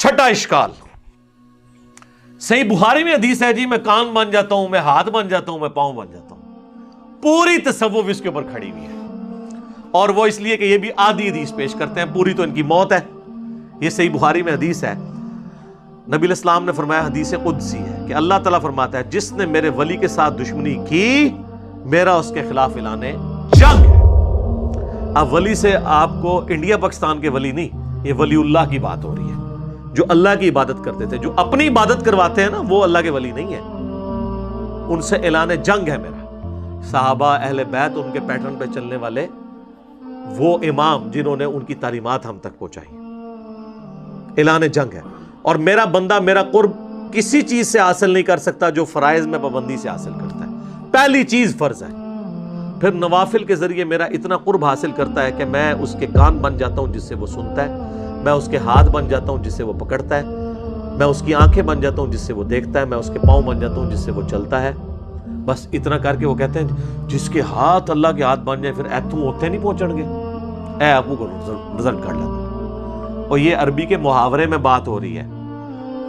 چھٹا اشکال، صحیح بخاری میں حدیث ہے جی میں کان بن جاتا ہوں، میں ہاتھ بن جاتا ہوں، میں پاؤں بن جاتا ہوں. پوری تصوف اس کے اوپر کھڑی ہوئی ہے، اور وہ اس لیے کہ یہ بھی آدھی حدیث پیش کرتے ہیں، پوری تو ان کی موت ہے. یہ صحیح بخاری میں حدیث ہے، نبی علیہ السلام نے فرمایا، حدیث قدسی ہے کہ اللہ تعالیٰ فرماتا ہے جس نے میرے ولی کے ساتھ دشمنی کی میرا اس کے خلاف اعلان جنگ ہے. اب ولی سے آپ کو انڈیا پاکستان کے ولی نہیں، یہ ولی اللہ کی بات ہو رہی ہے، جو اللہ کی عبادت کرتے تھے. جو اپنی عبادت کرواتے ہیں نا وہ اللہ کے ولی نہیں ہیں، ان سے اعلان جنگ ہے میرا. صحابہ اہل بیت ان کے پیٹرن پہ چلنے والے وہ امام جنہوں نے ان کی تعلیمات ہم تک پہنچائی، اعلان جنگ ہے. اور میرا بندہ میرا قرب کسی چیز سے حاصل نہیں کر سکتا جو فرائض میں پابندی سے حاصل کرتا ہے. پہلی چیز فرض ہے، پھر نوافل کے ذریعے میرا اتنا قرب حاصل کرتا ہے کہ میں اس کے کان بن جاتا ہوں جس سے وہ سنتا ہے، میں اس کے ہاتھ بن جاتا ہوں جس سے وہ پکڑتا ہے، میں اس کی آنکھیں بن جاتا ہوں جس سے وہ دیکھتا ہے، میں اس کے پاؤں بن جاتا ہوں جس سے وہ چلتا ہے. بس اتنا کر کے وہ کہتے ہیں جس کے ہاتھ اللہ کے ہاتھ بن جائے پھر ایتھوں ہوتے نہیں پہنچن گے، اے ابو کو رزلٹ کر لیتا. اور یہ عربی کے محاورے میں بات ہو رہی ہے،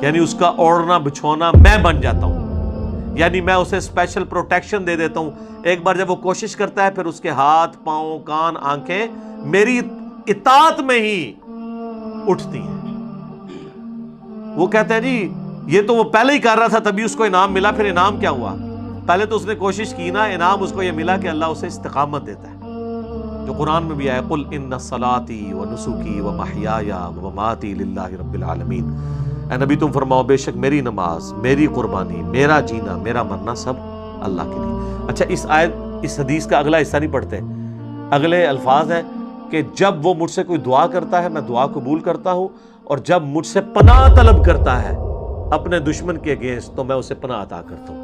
یعنی اس کا اوڑھنا بچھونا میں بن جاتا ہوں، یعنی میں اسے اسپیشل پروٹیکشن دے دیتا ہوں. ایک بار جب وہ کوشش کرتا ہے پھر اس کے ہاتھ پاؤں کان آنکھیں میری اطاعت میں ہی اٹھتی ہیں. وہ کہتے ہیں جی یہ تو وہ پہلے ہی کر رہا تھا تبھی اس کو انعام ملا. پھر انعام کیا ہوا؟ پہلے تو اس نے کوشش کی نا، انعام اس کو یہ ملا کہ اللہ اسے استقامت دیتا ہے، جو قرآن میں بھی آیا قل ان صلاتی و نسکی و محیای و مماتی للہ رب العالمین. اے نبی تم فرماؤ بے شک میری نماز، میری قربانی، میرا جینا، میرا مرنا سب اللہ کے لیے. اچھا اس حدیث کا اگلا حصہ نہیں پڑھتے، اگلے الفاظ ہیں کہ جب وہ مجھ سے کوئی دعا کرتا ہے میں دعا قبول کرتا ہوں، اور جب مجھ سے پناہ طلب کرتا ہے اپنے دشمن کے اگینسٹ تو میں اسے پناہ عطا کرتا ہوں.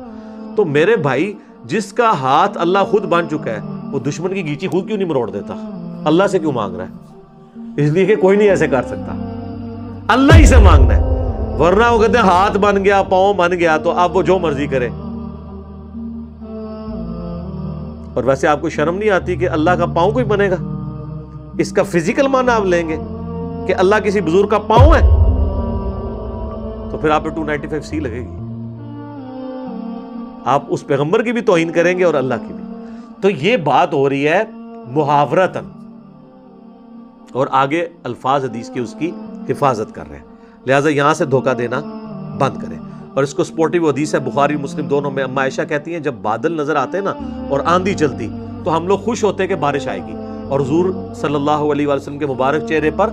تو میرے بھائی جس کا ہاتھ اللہ خود بن چکا ہے وہ دشمن کی گیچی خود کیوں نہیں مروڑ دیتا؟ اللہ سے کیوں مانگ رہا ہے؟ اس لیے کہ کوئی نہیں ایسے کر سکتا، اللہ ہی سے مانگنا ہے. ورنہ وہ کہتے ہیں ہاتھ بن گیا پاؤں بن گیا تو اب وہ جو مرضی کرے. اور ویسے آپ کو شرم نہیں آتی کہ اللہ کا پاؤں کوئی بنے گا؟ اس کا فزیکل معنی آپ لیں گے کہ اللہ کسی بزرگ کا پاؤں ہے تو پھر آپ پہ 295C لگے گی. آپ اس پیغمبر کی بھی توہین کریں گے اور اللہ کی بھی. تو یہ بات ہو رہی ہے محاورتاً، اور آگے الفاظ حدیث کی اس کی حفاظت کر رہے ہیں. لہٰذا یہاں سے دھوکہ دینا بند کریں. اور اس کو سپورٹیو حدیث ہے بخاری مسلم دونوں میں. اما عائشہ کہتی ہیں جب بادل نظر آتے نا اور آندھی چلتی تو ہم لوگ خوش ہوتے کہ بارش آئے گی، اور حضور صلی اللہ علیہ وسلم کے مبارک چہرے پر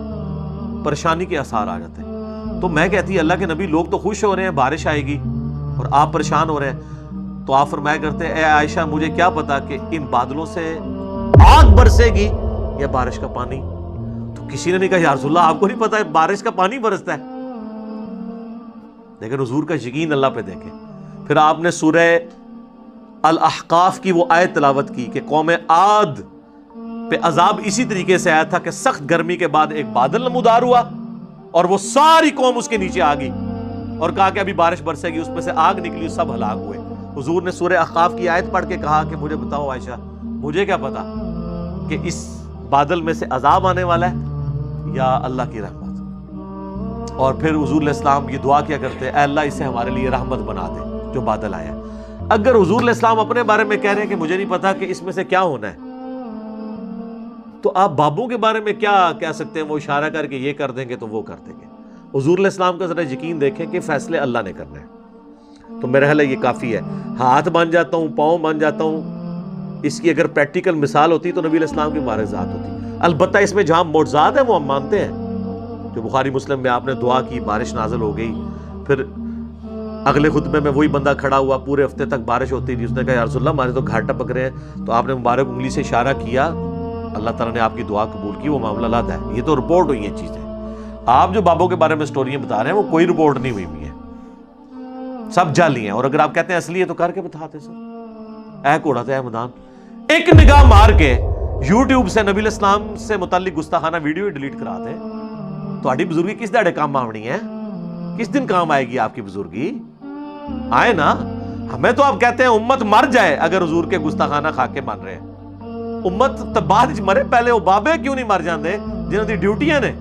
پریشانی کے آثار آ جاتے ہیں. تو میں کہتی اللہ کے نبی لوگ تو خوش ہو رہے ہیں بارش آئے گی اور آپ پریشان ہو رہے ہیں. تو آپ فرمایا کرتے اے عائشہ مجھے کیا پتا کہ ان بادلوں سے آگ برسے گی یا بارش کا پانی. تو کسی نے نہیں کہا یا رسول اللہ آپ کو نہیں پتا بارش کا پانی برستا ہے. لیکن حضور کا یقین اللہ پہ دیکھیں. پھر آپ نے سورہ الاحقاف کی وہ آیت تلاوت کی کہ قوم عاد پہ عذاب اسی طریقے سے آیا تھا کہ سخت گرمی کے بعد ایک بادل نمودار ہوا اور وہ ساری قوم اس کے نیچے آ گئی اور کہا کہ ابھی بارش برسے گی، اس میں سے آگ نکلی، سب ہلاک ہوئے. حضور نے سورہ احقاف کی آیت پڑھ کے کہا کہ مجھے بتاؤ عائشہ مجھے کیا پتا کہ اس بادل میں سے عذاب آنے والا ہے یا اللہ کی رحمت. اور پھر حضور علیہ السلام یہ دعا کیا کرتے اے اللہ اسے ہمارے لیے رحمت بنا دے جو بادل آیا. اگر حضور علیہ السلام اپنے بارے میں کہہ رہے ہیں کہ مجھے نہیں پتا کہ اس میں سے کیا ہونا ہے، تو آپ بابوں کے بارے میں کیا کہہ سکتے ہیں؟ وہ اشارہ کر کے یہ کر دیں گے تو وہ کر دیں گے. حضور علیہ السلام کا ذرا یقین دیکھیں کہ فیصلے اللہ نے کرنے ہیں. تو میرا خیال ہے یہ کافی ہے. ہاتھ بن جاتا ہوں پاؤں بن جاتا ہوں، اس کی اگر پریکٹیکل مثال ہوتی تو نبی علیہ السلام کی معجزات ہوتی. البتہ اس میں جہاں معجزات ہیں وہ ہم مانتے ہیں. جو بخاری مسلم میں آپ نے دعا کی بارش نازل ہو گئی، پھر اگلے خطبے میں وہی بندہ کھڑا ہوا پورے ہفتے تک بارش ہوتی تھی، اس نے کہا یا رسول اللہ ہمارے تو گھاٹ ٹپک رہے ہیں. تو آپ نے مبارک انگلی سے اشارہ کیا، اللہ تعالیٰ نے آپ کی دعا قبول کی، وہ معاملہ الگ ہے. یہ تو رپورٹ ہوئی ہیں چیزیں. آپ جو بابوں کے بارے میں سٹوریاں بتا رہے ہیں وہ کوئی رپورٹ نہیں ہوئی ہوئی ہے، سب جعلی ہیں. اور اگر آپ کہتے ہیں اصلی ہے تو کر کے بتاتے سر. اے کوڑا تے میدان ایک نگاہ مار کے یوٹیوب سے نبی علیہ السلام سے متعلق گستاخانہ ویڈیو ڈیلیٹ کرا دیں. تہاڈی بزرگی کس دہڑے کام آونی ہے؟ کس دن کام آئے گی آپ کی بزرگی؟ آئے نا. ہمیں تو آپ کہتے ہیں امت مر جائے اگر حضور کے گستاخانہ خاکے مان رہے ہیں. امت بعد مرے، پہلے وہ بابے کیوں نہیں مر جاندے جنہاں دی ڈیوٹیاں نے.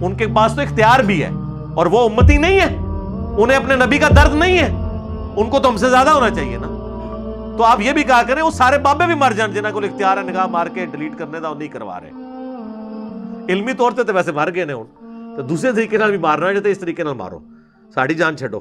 ان کے پاس تو اختیار بھی ہے اور وہ امتی نہیں ہے, انہیں اپنے نبی کا درد نہیں ہے, ان کو تو ہم سے زیادہ ہونا چاہیے نا. تو آپ یہ بھی کہا کریں وہ سارے بابے بھی مر جان جنہاں کو اختیار ہے نگاہ مار کے ڈیلیٹ کرنے دا, وہ نہیں کروا رہے. علمی طور تے تو ویسے مر گئے نے ہن, تو دوسرے طریقے نال بھی مارنا ہے, جتے اس طریقے نال مارو, ساڑی جان چھڈو.